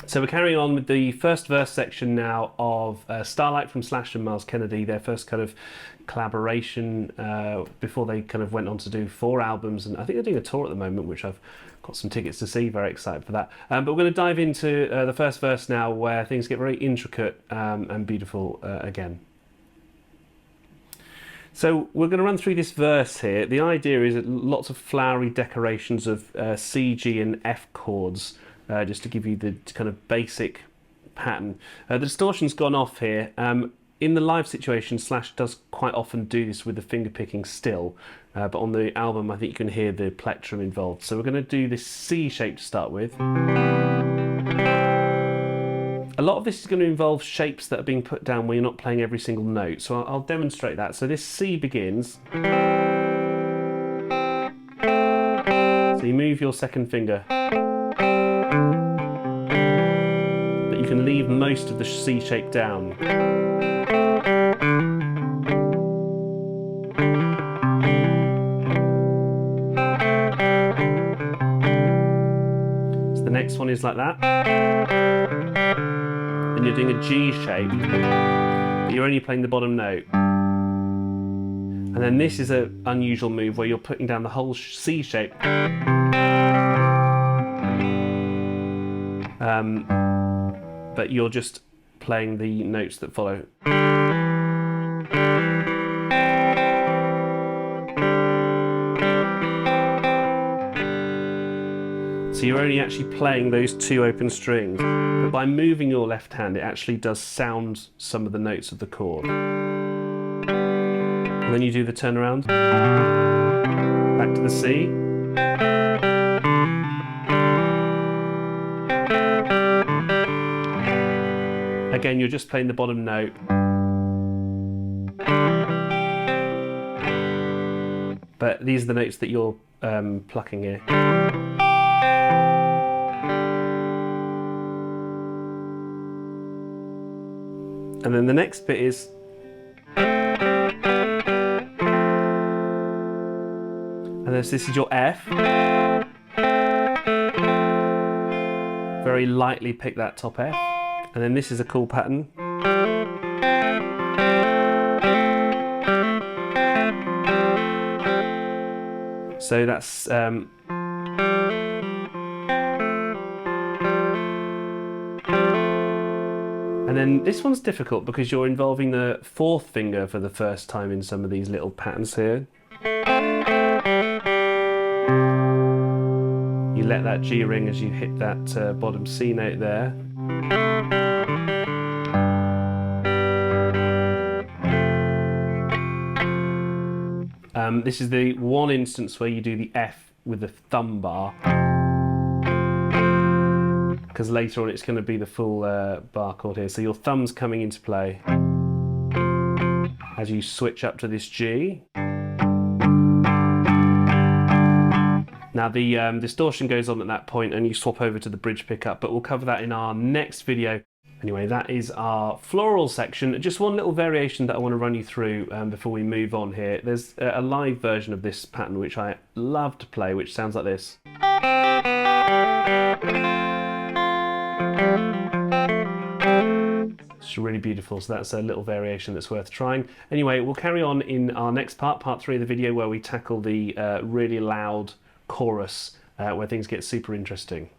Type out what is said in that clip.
So we're carrying on with the first verse section now of Starlight from Slash and Miles Kennedy, their first kind of collaboration before they kind of went on to do 4 albums, and I think they're doing a tour at the moment, which I've got some tickets to see, very excited for that. But we're going to dive into the first verse now, where things get very intricate and beautiful again. So we're going to run through this verse here. The idea is that lots of flowery decorations of C, G and F chords, just to give you the kind of basic pattern. The distortion's gone off here. In the live situation, Slash does quite often do this with the finger picking still, but on the album I think you can hear the plectrum involved. So we're going to do this C shape to start with. A lot of this is going to involve shapes that are being put down where you're not playing every single note, so I'll demonstrate that. So this C begins, so you move your second finger, but you can leave most of the C shape down. So the next one is like that. Then you're doing a G shape, but you're only playing the bottom note. And then this is an unusual move where you're putting down the whole C shape. But you're just playing the notes that follow. So you're only actually playing those 2 open strings, but by moving your left hand it actually does sound some of the notes of the chord. And then you do the turnaround, back to the C. Again, you're just playing the bottom note. But these are the notes that you're plucking here. And then the next bit is, and this is your F. Very lightly pick that top F. And then this is a cool pattern. So that's and then this one's difficult because you're involving the 4th finger for the first time in some of these little patterns here. You let that G ring as you hit that bottom C note there. This is the one instance where you do the F with the thumb bar, because later on it's going to be the full bar chord here. So your thumb's coming into play as you switch up to this G. Now the distortion goes on at that point and you swap over to the bridge pickup, but we'll cover that in our next video. Anyway, that is our floral section. Just one little variation that I want to run you through before we move on here. There's a live version of this pattern which I love to play, which sounds like this. It's really beautiful, so that's a little variation that's worth trying. Anyway, we'll carry on in our next part 3 of the video, where we tackle the really loud chorus where things get super interesting.